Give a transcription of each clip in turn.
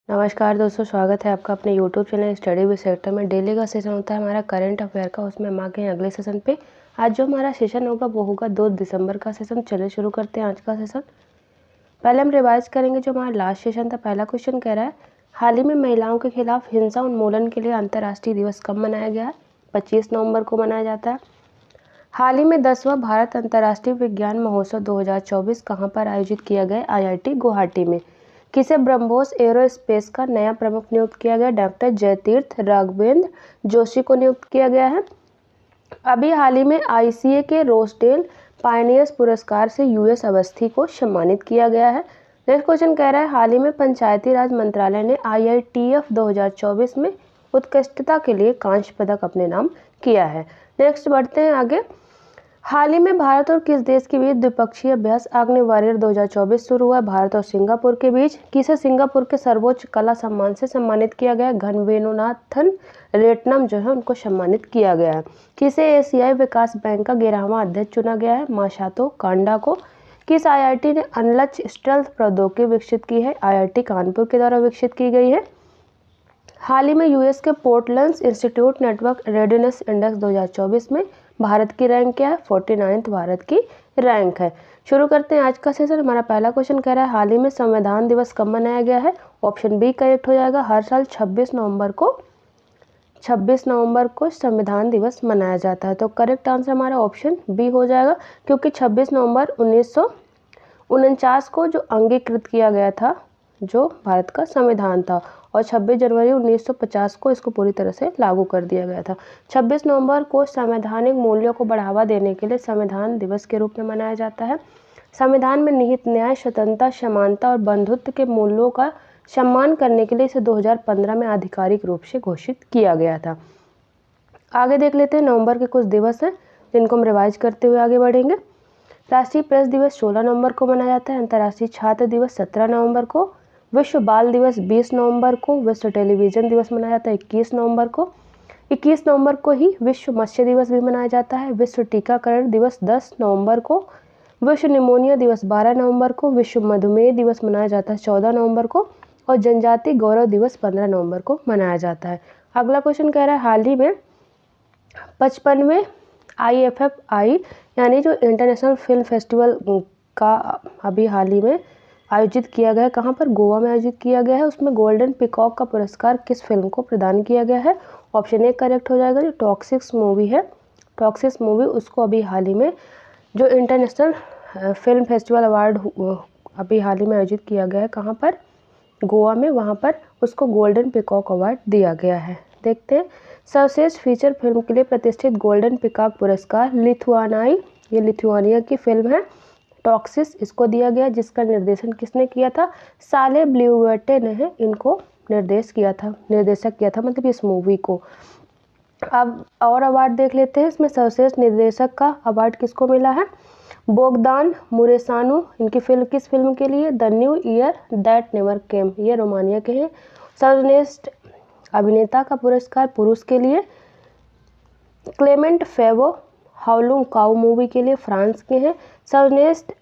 नमस्कार दोस्तों, स्वागत है आपका अपने YouTube channel study with sector में। डेली का सेशन होता है हमारा करंट अफेयर का, उसमें हम आ गए हैं अगले सेशन पे। आज जो हमारा सेशन होगा वो होगा 2 दिसंबर का सेशन। चलिए शुरू करते हैं आज का सेशन। पहले हम रिवाइज करेंगे जो हमारा लास्ट सेशन था। पहला क्वेश्चन कह रहा है, हाल ही में महिलाओं के खिलाफ हिंसा उन्मूलन के लिए अंतर्राष्ट्रीय दिवस कब मनाया गया है? 25 नवंबर को मनाया जाता है। हाल ही में 10वां भारत अंतर्राष्ट्रीय विज्ञान महोत्सव 2024 कहाँ पर आयोजित किया गया? IIT गुवाहाटी में। किसे ब्रह्मोस एरोस्पेस का नया प्रमुख नियुक्त किया गया? डॉक्टर जयतीर्थ राघवेंद्र जोशी को नियुक्त किया गया है। अभी हाल ही में ICA के रोसडेल पायनियर्स पुरस्कार से US अवस्थी को सम्मानित किया गया है। नेक्स्ट क्वेश्चन कह रहा है, हाल ही में पंचायती राज मंत्रालय ने IITF 2024 में उत्कृष्टता के लिए कांस्य पदक अपने नाम किया है। नेक्स्ट बढ़ते हैं आगे। हाल ही में भारत और किस देश के बीच द्विपक्षीय अभ्यास आग्नेय वॉरियर 2024 शुरू हुआ? भारत और सिंगापुर के बीच। किसे सिंगापुर के सर्वोच्च कला सम्मान से सम्मानित किया गया? घनवेनुनाथन रेटनम जो है उनको सम्मानित किया गया है। किसे एशियाई विकास बैंक का 11वां अध्यक्ष चुना गया है? मासातो कांडा को। किस IIT ने अनलच स्टेल्थ प्रौद्योगिकी विकसित की है? IIT कानपुर के द्वारा विकसित की गई है। हाल ही में US के Portland institute network readiness index 2024 में भारत की रैंक क्या है? 49th भारत की रैंक है। शुरू करते हैं आज का सेशन। हमारा पहला क्वेश्चन कह रहा है, हाल ही में संविधान दिवस कब मनाया गया है? ऑप्शन बी करेक्ट हो जाएगा। हर साल 26 नवंबर को संविधान दिवस मनाया जाता है, तो करेक्ट आंसर हमारा ऑप्शन बी हो जाएगा, क्योंकि 26 नवंबर 1949 को जो अंगीकृत किया गया था जो भारत का संविधान था, और 26 जनवरी 1950 को इसको पूरी तरह से लागू कर दिया गया था। 26 नवंबर को संवैधानिक मूल्यों को बढ़ावा देने के लिए संविधान दिवस के रूप में मनाया जाता है। संविधान में निहित न्याय, स्वतंत्रता, समानता और बंधुत्व के मूल्यों का सम्मान करने के लिए इसे 2015 में आधिकारिक रूप से घोषित किया गया था। आगे देख लेते हैं, नवंबर के कुछ दिवस हैं जिनको हम रिवाइज करते हुए आगे बढ़ेंगे। राष्ट्रीय प्रेस दिवस 16 नवंबर को मनाया जाता है। अंतर्राष्ट्रीय छात्र दिवस 17 नवंबर को। विश्व बाल दिवस 20 नवंबर को। विश्व टेलीविजन दिवस मनाया जाता है 21 नवंबर को। 21 नवंबर को ही विश्व मत्स्य दिवस भी मनाया जाता है। विश्व टीकाकरण दिवस 10 नवंबर को। विश्व निमोनिया दिवस 12 नवंबर को। विश्व मधुमेह दिवस मनाया जाता है 14 नवंबर को। और जनजाति गौरव दिवस 15 नवंबर को मनाया जाता है। अगला क्वेश्चन कह रहा है, हाल ही में 55वें IFFI यानी जो इंटरनेशनल फिल्म फेस्टिवल का अभी हाल ही में आयोजित किया गया है, कहाँ पर? गोवा में आयोजित किया गया है। उसमें गोल्डन पिकॉक का पुरस्कार किस फिल्म को प्रदान किया गया है? ऑप्शन ए करेक्ट हो जाएगा। जो टॉक्सिक्स मूवी है, टॉक्सिक्स मूवी, उसको अभी हाल ही में जो इंटरनेशनल फिल्म फेस्टिवल अवार्ड अभी हाल ही में आयोजित किया गया है, कहाँ पर? गोवा में। वहाँ पर उसको गोल्डन पिकॉक अवार्ड दिया गया है। देखते हैं, सर्वश्रेष्ठ फीचर फिल्म के लिए प्रतिष्ठित गोल्डन पिकॉक पुरस्कार लिथुआनाई, ये लिथुआनिया की फिल्म है, टॉक्सिस, इसको दिया गया, जिसका निर्देशन किसने किया था? साले ब्ल्यूवर्टे ने इनको निर्देशक किया था, मतलब इस मूवी को। अब और अवार्ड देख लेते हैं। इसमें सर्वश्रेष्ठ निर्देशक का अवार्ड किसको मिला है? Bogdan Muresanu. इनकी फिल्म किस फिल्म के लिए? The new year that never came, ये रोमानिया के हैं। सर्वश्रेष्ठ अभिनेता का पुरस्कार पुरुष के लिए क्लेमेंट फेवो हाउलुंग काउ मूवी के लिए, फ्रांस के हैं। सर्वश्रेष्ठ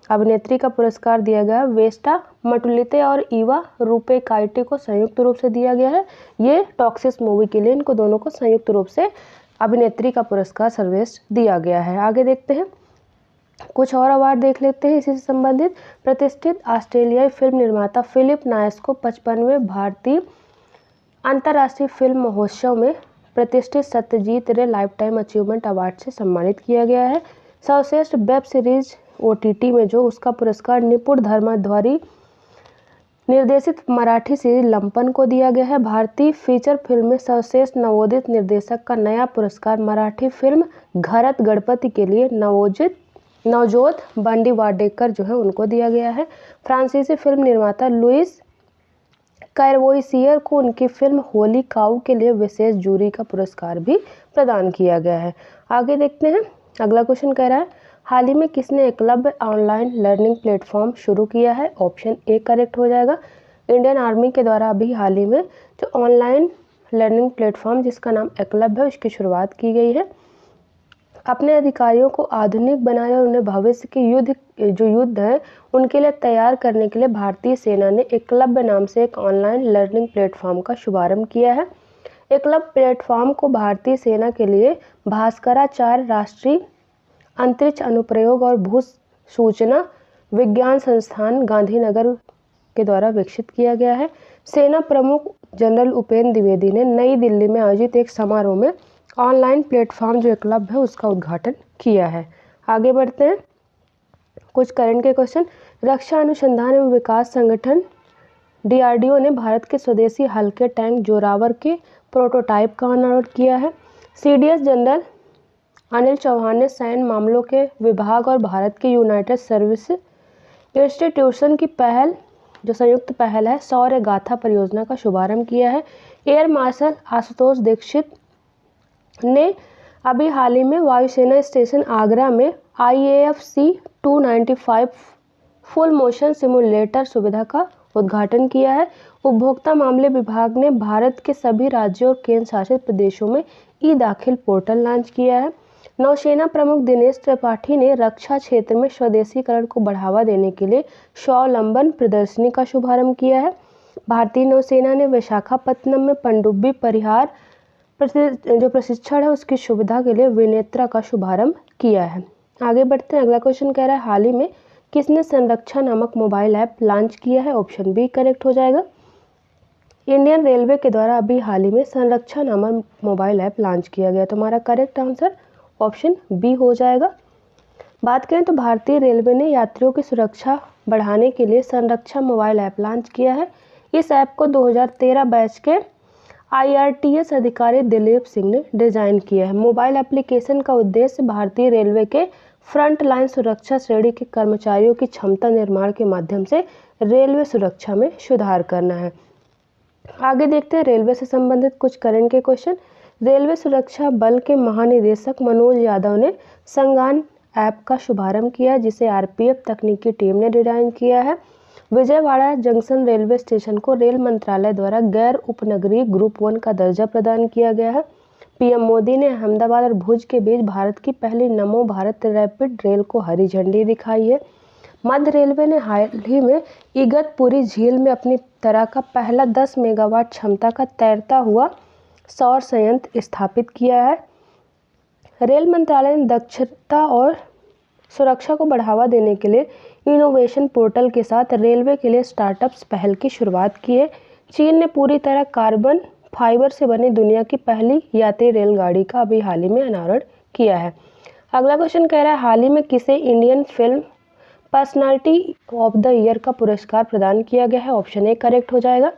अभिनेत्री का पुरस्कार दिया गया वेस्टा मटुलिते और ईवा रूपेकाइटे को संयुक्त रूप से दिया गया है, ये टॉक्सिस मूवी के लिए। इनको दोनों को संयुक्त रूप से अभिनेत्री का पुरस्कार सर्वश्रेष्ठ दिया गया है। आगे देखते हैं, कुछ और अवार्ड देख लेते हैं इसी से संबंधित। प्रतिष्ठित ऑस्ट्रेलियाई फिल्म निर्माता फिलिप नायस को 55वें भारतीय अंतर्राष्ट्रीय फिल्म महोत्सव में प्रतिष्ठित सत्यजीत रे लाइफ टाइम अचीवमेंट अवार्ड से सम्मानित किया गया है। सर्वश्रेष्ठ वेब सीरीज OTT में जो उसका पुरस्कार निपुण धर्माध्वरी निर्देशित मराठी सीरीज लंपन को दिया गया है। भारतीय फीचर फिल्म में सर्वश्रेष्ठ नवोदित निर्देशक का नया पुरस्कार मराठी फिल्म घरत गणपति के लिए नवजोत बंडीवाडेकर जो है उनको दिया गया है। फ्रांसीसी फिल्म निर्माता लुइस कैरवोइसियर को उनकी फिल्म होली काऊ के लिए विशेष जूरी का पुरस्कार भी प्रदान किया गया है। आगे देखते हैं, अगला क्वेश्चन कह रहा है, हाल ही में किसने एकलव्य ऑनलाइन लर्निंग प्लेटफॉर्म शुरू किया है? ऑप्शन ए करेक्ट हो जाएगा। इंडियन आर्मी के द्वारा अभी हाल ही में जो ऑनलाइन लर्निंग प्लेटफॉर्म जिसका नाम एकलव्य है, उसकी शुरुआत की गई है। अपने अधिकारियों को आधुनिक बनाने और उन्हें भविष्य के युद्ध हैं उनके लिए तैयार करने के लिए भारतीय सेना ने एकलव्य नाम से एक ऑनलाइन लर्निंग प्लेटफॉर्म का शुभारंभ किया है। एकलव्य प्लेटफॉर्म को भारतीय सेना के लिए भास्कराचार्य राष्ट्रीय अंतरिक्ष अनुप्रयोग और भू सूचना विज्ञान संस्थान गांधीनगर के द्वारा विकसित किया गया है। सेना प्रमुख जनरल उपेंद्र द्विवेदी ने नई दिल्ली में आयोजित एक समारोह में ऑनलाइन प्लेटफॉर्म जो एकलव्य है उसका उद्घाटन किया है। आगे बढ़ते हैं, कुछ करंट के क्वेश्चन। रक्षा अनुसंधान एवं विकास संगठन DRDO ने भारत के स्वदेशी हल्के टैंक जोरावर के प्रोटोटाइप का अनावरण किया है। CDS जनरल अनिल चौहान ने सैन्य मामलों के विभाग और भारत के यूनाइटेड सर्विस इंस्टीट्यूशन की पहल जो संयुक्त पहल है शौर्य गाथा परियोजना का शुभारंभ किया है। एयर मार्शल आशुतोष दीक्षित ने अभी हाल ही में वायुसेना स्टेशन आगरा में IAFC-295 फुल मोशन सिमुलेटर सुविधा का उद्घाटन किया है। उपभोक्ता मामले विभाग ने भारत के सभी राज्यों और केंद्र शासित प्रदेशों में ई-दाखिल पोर्टल लॉन्च किया है। नौसेना प्रमुख दिनेश त्रिपाठी ने रक्षा क्षेत्र में स्वदेशीकरण को बढ़ावा देने के लिए स्वावलंबन प्रदर्शनी का शुभारंभ किया है। भारतीय नौसेना ने विशाखापत्तनम में पनडुब्बी परिहार जो प्रशिक्षण है उसकी सुविधा के लिए विनेत्रा का शुभारंभ किया है। आगे बढ़ते हैं, अगला क्वेश्चन कह रहा है हाल ही में किसने संरक्षा नामक मोबाइल ऐप लॉन्च किया है? ऑप्शन बी करेक्ट हो जाएगा। इंडियन रेलवे के द्वारा अभी हाल ही में संरक्षा नामक मोबाइल ऐप लॉन्च किया गया। तो हमारा करेक्ट आंसर ऑप्शन बी हो जाएगा। बात करें तो भारतीय रेलवे ने यात्रियों की सुरक्षा बढ़ाने के लिए संरक्षा मोबाइल ऐप लॉन्च किया है। इस ऐप को 2013 बैच के IRTS अधिकारी दिलीप सिंह ने डिजाइन किया है। मोबाइल एप्लीकेशन का उद्देश्य भारतीय रेलवे के फ्रंट लाइन सुरक्षा श्रेणी के कर्मचारियों की क्षमता निर्माण के माध्यम से रेलवे सुरक्षा में सुधार करना है। आगे देखते हैं रेलवे से संबंधित कुछ करंट के क्वेश्चन। रेलवे सुरक्षा बल के महानिदेशक मनोज यादव ने संगान ऐप का शुभारंभ किया जिसे RPF तकनीकी टीम ने डिजाइन किया है। विजयवाड़ा जंक्शन रेलवे स्टेशन को रेल मंत्रालय द्वारा गैर उपनगरीय ग्रुप 1 का दर्जा प्रदान किया गया है। PM मोदी ने अहमदाबाद और भुज के बीच भारत की पहली नमो भारत रैपिड रेल को हरी झंडी दिखाई है। मध्य रेलवे ने हाल ही में इगतपुरी झील में अपनी तरह का पहला 10 मेगावाट क्षमता का तैरता हुआ सौर संयंत्र स्थापित किया है। रेल मंत्रालय ने दक्षता और सुरक्षा को बढ़ावा देने के लिए इनोवेशन पोर्टल के साथ रेलवे के लिए स्टार्टअप्स पहल की शुरुआत की है। चीन ने पूरी तरह कार्बन फाइबर से बनी दुनिया की पहली यात्री रेलगाड़ी का अभी हाल ही में अनावरण किया है। अगला क्वेश्चन कह रहा है हाल ही में किसे Indian film personality of the year का पुरस्कार प्रदान किया गया है? ऑप्शन ए करेक्ट हो जाएगा।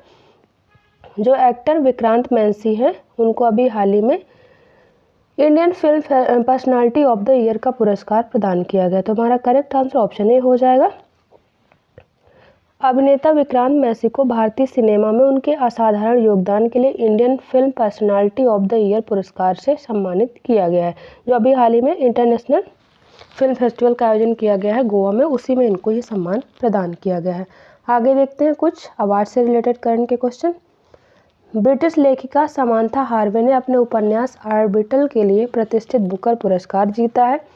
जो एक्टर विक्रांत मैसी हैं उनको अभी हाल ही में Indian film personality of the year का पुरस्कार प्रदान किया गया। तो हमारा करेक्ट आंसर ऑप्शन ए हो जाएगा। अभिनेता विक्रांत मैसी को भारतीय सिनेमा में उनके असाधारण योगदान के लिए Indian film personality of the year पुरस्कार से सम्मानित किया गया है, जो अभी हाल ही में इंटरनेशनल फिल्म फेस्टिवल का आयोजन किया गया है गोवा में, उसी में इनको ये सम्मान प्रदान किया गया है। आगे देखते हैं कुछ अवार्ड से रिलेटेड करंट के क्वेश्चन। ब्रिटिश लेखिका समांथा हार्वे ने अपने उपन्यास ऑर्बिटल के लिए प्रतिष्ठित बुकर पुरस्कार जीता है।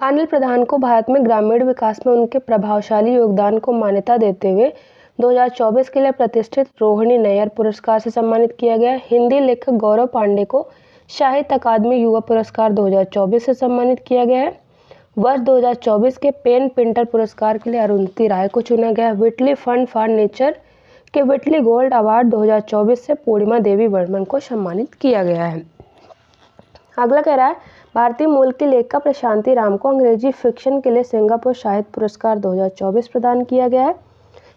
अनिल प्रधान को भारत में ग्रामीण विकास में उनके प्रभावशाली योगदान को मान्यता देते हुए 2024 के लिए प्रतिष्ठित रोहिणी नैयर पुरस्कार से सम्मानित किया गया। हिंदी लेखक गौरव पांडे को साहित्य अकादमी युवा पुरस्कार 2024 से सम्मानित किया गया है। वर्ष 2024 के पेन पिंटर पुरस्कार के लिए अरुंधति राय को चुना गया। विटली फंड फॉर नेचर के विटली गोल्ड अवार्ड 2024 से पूर्णिमा देवी वर्मन को सम्मानित किया गया है। अगला कह रहा है भारतीय मूल की लेखिका प्रशांति राम को अंग्रेजी फिक्शन के लिए सिंगापुर साहित्य पुरस्कार 2024 प्रदान किया गया है।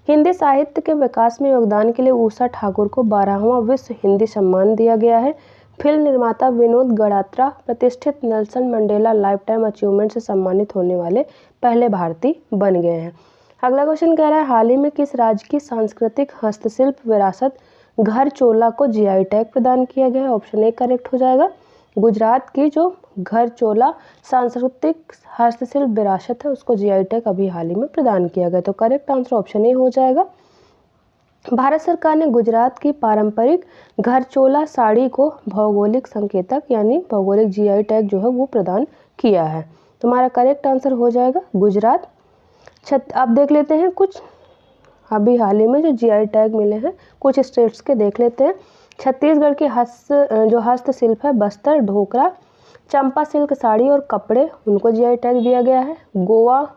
हिंदी साहित्य के विकास में योगदान के लिए उषा ठाकुर को 12वां विश्व हिंदी सम्मान दिया गया है। फिल्म निर्माता विनोद गड़ात्रा प्रतिष्ठित Nelson Mandela life time achievement से सम्मानित होने वाले पहले भारतीय बन गए हैं। अगला क्वेश्चन कह रहा है हाल ही में किस राज्य की सांस्कृतिक हस्तशिल्प विरासत घर चोला को GI टैग प्रदान किया गया है? ऑप्शन ए करेक्ट हो जाएगा। गुजरात की जो घर चोला सांस्कृतिक हस्तशिल्प विरासत है उसको GI टैग अभी हाल ही में प्रदान किया गया। तो करेक्ट आंसर ऑप्शन ए हो जाएगा। भारत सरकार ने गुजरात की पारंपरिक घरचोला साड़ी को भौगोलिक संकेतक यानी भौगोलिक जीआई टैग जो है वो प्रदान किया है। तुम्हारा करेक्ट आंसर हो जाएगा गुजरात। अब देख लेते हैं कुछ अभी हाल ही में जो जीआई टैग मिले हैं कुछ स्टेट्स के देख लेते हैं। छत्तीसगढ़ की हस्तशिल्प है बस्तर, ढोकरा, चंपा सिल्क साड़ी और कपड़े, उनको जीआई टैग दिया गया है। गोवा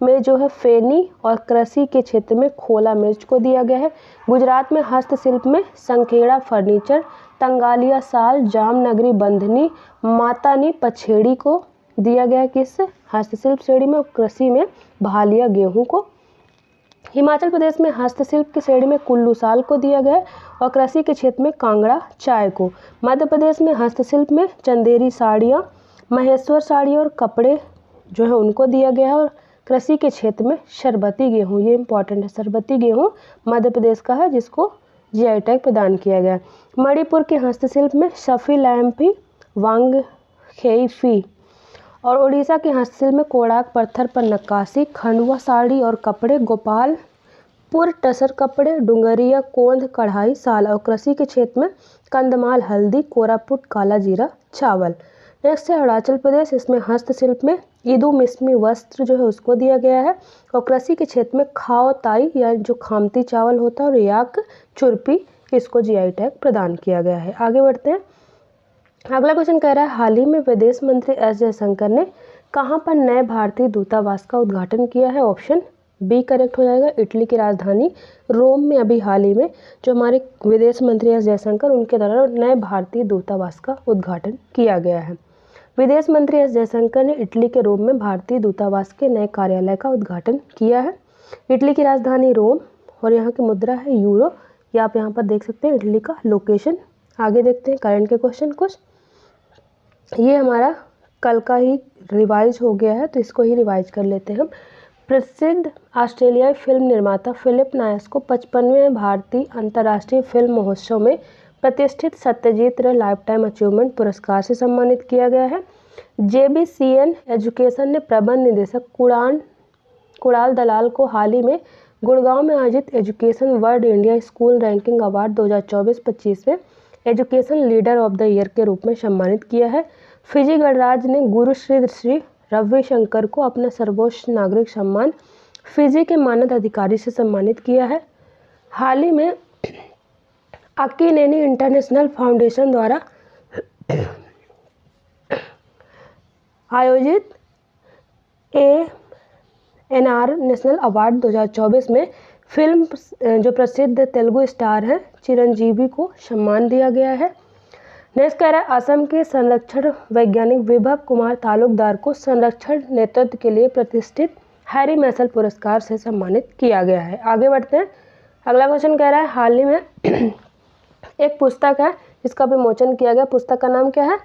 में जो है फेनी और कृषि के क्षेत्र में खोला मिर्च को दिया गया है। गुजरात में हस्तशिल्प में संखेड़ा फर्नीचर, तंगालिया साल, जामनगरी बंधनी, मातानी पछेड़ी को दिया गया है किस हस्तशिल्प श्रेणी में। और कृषि में भालिया गेहूं को। हिमाचल प्रदेश में हस्तशिल्प की श्रेणी में कुल्लू साल को दिया गया है और कृषि के क्षेत्र में कांगड़ा चाय को। मध्य प्रदेश में हस्तशिल्प में चंदेरी साड़ियाँ, महेश्वर साड़ी और कपड़े जो है उनको दिया गया है और कृषि के क्षेत्र में शरबती गेहूँ, ये इंपॉर्टेंट है, शरबती गेहूँ मध्य प्रदेश का है जिसको जीआई टैग प्रदान किया गया है। मणिपुर के हस्तशिल्प में शफी लैम्पी, वांग खेईफी और उड़ीसा के हस्तशिल्प में कोड़ाक पत्थर पर नक्काशी, खंडवा साड़ी और कपड़े, गोपालपुर टसर कपड़े, डुंगरिया कोंद कढ़ाई साल और कृषि के क्षेत्र में कंधमाल हल्दी, कोरापुट काला जीरा चावल। नेक्स्ट है अरुणाचल प्रदेश, इसमें हस्तशिल्प में ईदू मिस्मी वस्त्र जो है उसको दिया गया है और कृषि के क्षेत्र में खाओ ताई या जो खामती चावल होता है और याक चुरपी, इसको जीआई टैग प्रदान किया गया है। आगे बढ़ते हैं। अगला क्वेश्चन कह रहा है हाल ही में विदेश मंत्री एस जयशंकर ने कहां पर नए भारतीय दूतावास का उद्घाटन किया है। ऑप्शन बी करेक्ट हो जाएगा, इटली की राजधानी रोम में अभी हाल ही में जो हमारे विदेश मंत्री एस जयशंकर उनके द्वारा नए भारतीय दूतावास का उद्घाटन किया गया है। विदेश मंत्री एस जयशंकर ने इटली के रोम में भारतीय दूतावास के नए कार्यालय का उद्घाटन किया है। इटली की राजधानी रोम और यहाँ की मुद्रा है यूरो, ये आप यहाँ पर देख सकते हैं इटली का लोकेशन। आगे देखते हैं करंट के क्वेश्चन कुछ। ये हमारा कल का ही रिवाइज हो गया है तो इसको ही रिवाइज कर लेते हैं हम। प्रसिद्ध ऑस्ट्रेलियाई फिल्म निर्माता फिलिप नायस को 55वें भारतीय अंतर्राष्ट्रीय फिल्म महोत्सव में प्रतिष्ठित सत्यजीत रे लाइफ टाइम अचीवमेंट पुरस्कार से सम्मानित किया गया है। JBCN एजुकेशन ने प्रबंध निदेशक कुणाल दलाल को हाल ही में गुड़गांव में आयोजित education world India school ranking award 2024-25 में education leader of the year के रूप में सम्मानित किया है। फिजी गणराज ने गुरु श्री रविशंकर को अपना सर्वोच्च नागरिक सम्मान फिजी के मानद अधिकारी से सम्मानित किया है। हाल ही में अक्कीनेनी इंटरनेशनल फाउंडेशन द्वारा आयोजित ANR नेशनल अवार्ड 2024 में फिल्म जो प्रसिद्ध तेलुगु स्टार हैं चिरंजीवी को सम्मान दिया गया है। नेक्स्ट कह रहा है असम के संरक्षण वैज्ञानिक विभव कुमार तालुकदार को संरक्षण नेतृत्व के लिए प्रतिष्ठित हैरी मैसल पुरस्कार से सम्मानित किया गया है। आगे बढ़ते हैं। अगला क्वेश्चन कह रहा है हाल ही में एक पुस्तक है जिसका विमोचन किया गया। पुस्तक का नाम क्या है?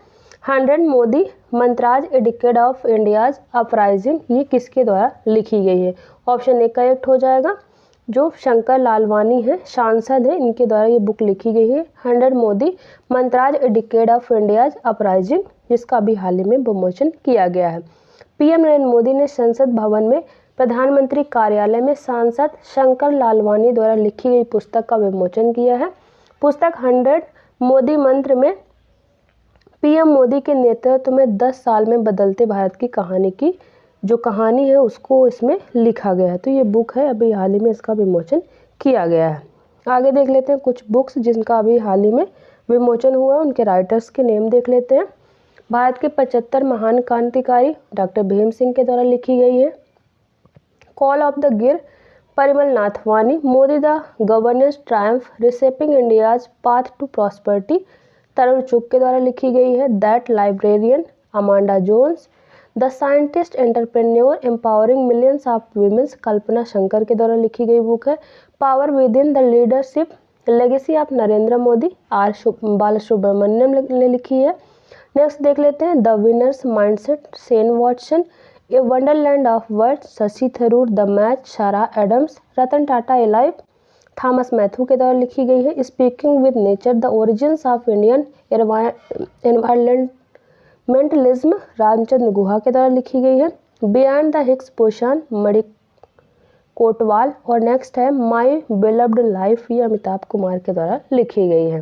100 Modi mantras a decade of India's uprising. ये किसके द्वारा लिखी गई है? ऑप्शन ए करेक्ट हो जाएगा, जो शंकर लालवानी है, सांसद है, इनके द्वारा ये बुक लिखी गई है 100 Modi mantras a decade of India's uprising, जिसका अभी हाल ही में विमोचन किया गया है। PM नरेंद्र मोदी ने संसद भवन में प्रधानमंत्री कार्यालय में सांसद शंकर लालवानी द्वारा लिखी गई पुस्तक का विमोचन किया है। पुस्तक 100 मोदी मंत्र में PM मोदी के नेतृत्व में 10 साल में बदलते भारत की कहानी की जो कहानी है उसको इसमें लिखा गया है। तो ये बुक है, अभी हाल ही में इसका विमोचन किया गया है। आगे देख लेते हैं कुछ बुक्स जिनका अभी हाल ही में विमोचन हुआ, उनके राइटर्स के नेम देख लेते हैं। भारत के 75 महान क्रांतिकारी डॉक्टर भीम सिंह के द्वारा लिखी गई है। Call of the Gir Parimal Nathwani. Modi the governance triumph reshaping India's path to prosperity Tarun Chugh के द्वारा लिखी गई है। That librarian Amanda Jones. The scientist entrepreneur empowering millions of womens Kalpana Shankar के द्वारा लिखी गई बुक है। Power within the leadership legacy of Narendra Modi R Balasubramaniam ने लिखी है। नेक्स्ट देख लेते हैं the winner's mindset Shane Watson. A wonderland of words Shashi Tharoor. The match Sara Adams. Ratan Tata alive Thomas Mathew के द्वारा लिखी गई है। Speaking with nature the origins of Indian environmentalism Ramachandra Guha के द्वारा लिखी गई है। Beyond the Higgs boson Kotwal. और नेक्स्ट है माई बिलव्ड लाइफ, ये अमिताभ कुमार के द्वारा लिखी गई है।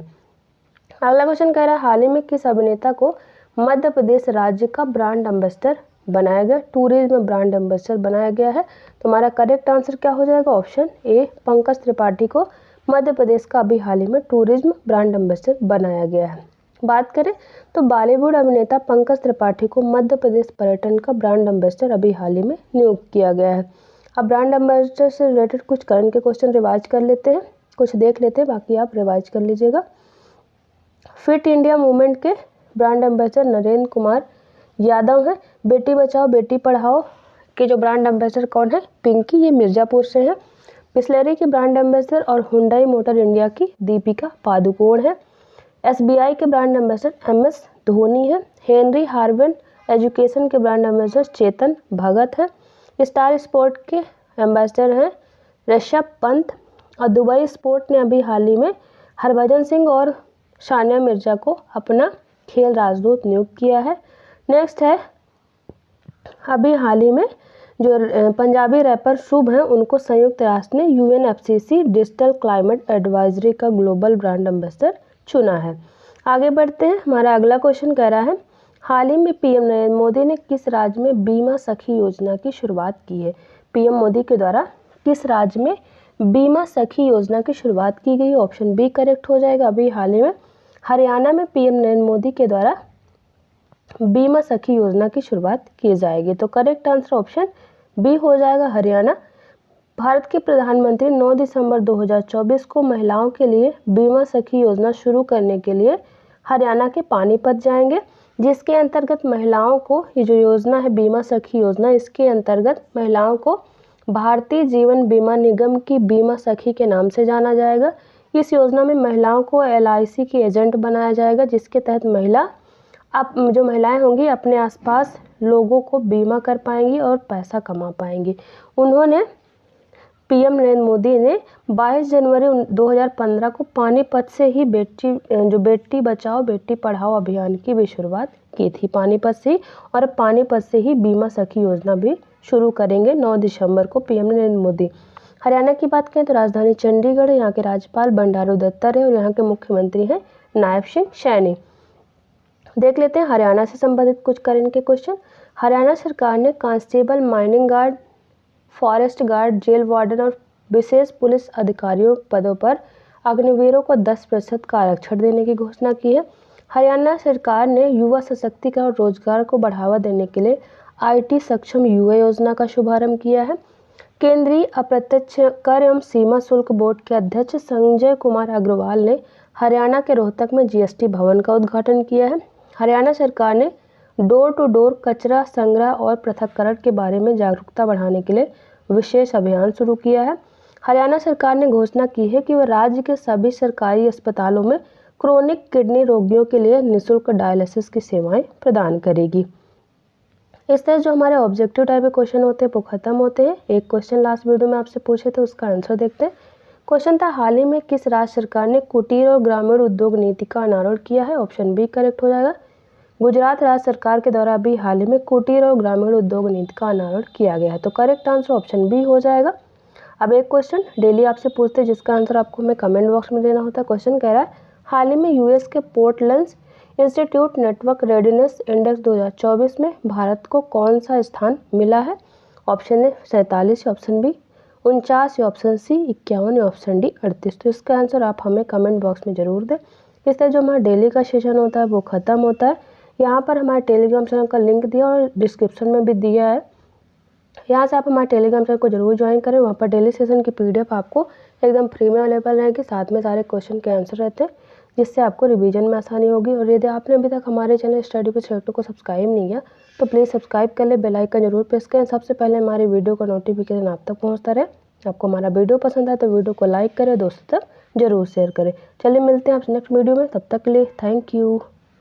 अगला क्वेश्चन कह रहा है हाल ही में किस अभिनेता को मध्य प्रदेश राज्य का ब्रांड एम्बेसडर बनाया गया, टूरिज्म ब्रांड एम्बेसडर बनाया गया है। तो हमारा करेक्ट आंसर क्या हो जाएगा, ऑप्शन ए पंकज त्रिपाठी को मध्य प्रदेश का अभी हाल ही में टूरिज्म ब्रांड एम्बेसडर बनाया गया है। बात करें तो बॉलीवुड अभिनेता पंकज त्रिपाठी को मध्य प्रदेश पर्यटन का ब्रांड एम्बेसडर अभी हाल ही में नियुक्त किया गया है। अब ब्रांड एम्बेसडर से रिलेटेड कुछ करंट के क्वेश्चन रिवाइज कर लेते हैं, कुछ देख लेते हैं, बाकी आप रिवाइज कर लीजिएगा। फिट इंडिया मूवमेंट के ब्रांड एम्बेसडर नरेंद्र कुमार यादव हैं। बेटी बचाओ बेटी पढ़ाओ के जो ब्रांड एम्बेसडर कौन है, पिंकी, ये मिर्ज़ापुर से हैं। बिस्लेरी की ब्रांड एम्बेसडर और हुंडई मोटर इंडिया की दीपिका पादुकोण है। SBI के ब्रांड एम्बेसडर MS धोनी है। हेनरी हार्वन एजुकेशन के ब्रांड एम्बेसडर चेतन भगत है। स्टार स्पोर्ट के एम्बेसडर हैं ऋषभ पंत। और दुबई स्पोर्ट ने अभी हाल ही में हरभजन सिंह और सानिया मिर्जा को अपना खेल राजदूत नियुक्त किया है। नेक्स्ट है अभी हाल ही में जो पंजाबी रैपर शुभ हैं उनको संयुक्त राष्ट्र ने UNFCCC डिजिटल क्लाइमेट एडवाइजरी का ग्लोबल ब्रांड एम्बेसडर चुना है। आगे बढ़ते हैं, हमारा अगला क्वेश्चन कह रहा है हाल ही में PM नरेंद्र मोदी ने किस राज्य में बीमा सखी योजना की शुरुआत की है। PM मोदी के द्वारा किस राज्य में बीमा सखी योजना की शुरुआत की गई, ऑप्शन बी करेक्ट हो जाएगा। अभी हाल ही में हरियाणा में PM नरेंद्र मोदी के द्वारा बीमा सखी योजना की शुरुआत की जाएगी। तो करेक्ट आंसर ऑप्शन बी हो जाएगा, हरियाणा। भारत के प्रधानमंत्री 9 दिसंबर 2024 को महिलाओं के लिए बीमा सखी योजना शुरू करने के लिए हरियाणा के पानीपत जाएंगे, जिसके अंतर्गत महिलाओं को ये जो योजना है बीमा सखी योजना, इसके अंतर्गत महिलाओं को भारतीय जीवन बीमा निगम की बीमा सखी के नाम से जाना जाएगा। इस योजना में महिलाओं को LIC की एजेंट बनाया जाएगा, जिसके तहत जो महिलाएं होंगी अपने आसपास लोगों को बीमा कर पाएंगी और पैसा कमा पाएंगी। उन्होंने PM नरेंद्र मोदी ने 22 जनवरी 2015 को पानीपत से ही बेटी बचाओ बेटी पढ़ाओ अभियान की भी शुरुआत की थी, पानीपत से। और पानीपत से ही बीमा सखी योजना भी शुरू करेंगे 9 दिसंबर को PM नरेंद्र मोदी। हरियाणा की बात करें तो राजधानी चंडीगढ़ है, यहाँ के राज्यपाल बंडारू दत्तात्रेय है और यहाँ के मुख्यमंत्री हैं नायब सिंह सैनी। देख लेते हैं हरियाणा से संबंधित कुछ करंट के क्वेश्चन। हरियाणा सरकार ने constable, mining guard, forest guard, jail warden और विशेष पुलिस अधिकारियों पदों पर अग्निवीरों को 10% का आरक्षण देने की घोषणा की है। हरियाणा सरकार ने युवा सशक्तिकरण और रोजगार को बढ़ावा देने के लिए IT सक्षम युवा योजना का शुभारंभ किया है। केंद्रीय अप्रत्यक्ष कर एवं सीमा शुल्क बोर्ड के अध्यक्ष संजय कुमार अग्रवाल ने हरियाणा के रोहतक में GST भवन का उद्घाटन किया है। हरियाणा सरकार ने डोर टू डोर कचरा संग्रह और पृथक्करण के बारे में जागरूकता बढ़ाने के लिए विशेष अभियान शुरू किया है। हरियाणा सरकार ने घोषणा की है कि वह राज्य के सभी सरकारी अस्पतालों में क्रोनिक किडनी रोगियों के लिए निःशुल्क डायलिसिस की सेवाएं प्रदान करेगी। इस तरह जो हमारे ऑब्जेक्टिव टाइप के क्वेश्चन होते हैं वो खत्म होते हैं। एक क्वेश्चन लास्ट वीडियो में आपसे पूछे थे, उसका आंसर देखते हैं। क्वेश्चन था हाल ही में किस राज्य सरकार ने कुटीर और ग्रामीण उद्योग नीति का अनावरण किया है, ऑप्शन बी करेक्ट हो जाएगा। गुजरात राज्य सरकार के द्वारा अभी हाल ही में कुटीर और ग्रामीण उद्योग नीति का अनावरण किया गया है। तो करेक्ट आंसर ऑप्शन बी हो जाएगा। अब एक क्वेश्चन डेली आपसे पूछते हैं जिसका आंसर आपको हमें कमेंट बॉक्स में देना होता है। क्वेश्चन कह रहा है हाल ही में US के Portland institute network readiness index 2024 में भारत को कौन सा स्थान मिला है, option A 47, option B 49, option C 51, option D 38। तो इसका आंसर आप हमें कमेंट बॉक्स में ज़रूर दें। इस तरह जो हमारा डेली का सेशन होता है वो ख़त्म होता है। यहाँ पर हमारे टेलीग्राम चैनल का लिंक दिया और डिस्क्रिप्शन में भी दिया है, यहाँ से आप हमारे टेलीग्राम चैनल को जरूर ज्वाइन करें। वहाँ पर डेली सेशन की PDF आपको एकदम फ्री में अवेलेबल रहेगी, साथ में सारे क्वेश्चन के आंसर रहते हैं, जिससे आपको रिवीजन में आसानी होगी। और यदि आपने अभी तक हमारे चैनल स्टडी विद शेखर को सब्सक्राइब नहीं किया तो प्लीज़ सब्सक्राइब कर ले, बेल आइकन जरूर प्रेस करें, सबसे पहले हमारी वीडियो का नोटिफिकेशन आप तक पहुँचता रहे। आपको हमारा वीडियो पसंद आए तो वीडियो को लाइक करें, दोस्तों तक जरूर शेयर करें। चलिए मिलते हैं आपसे नेक्स्ट वीडियो में, तब तक के लिए थैंक यू।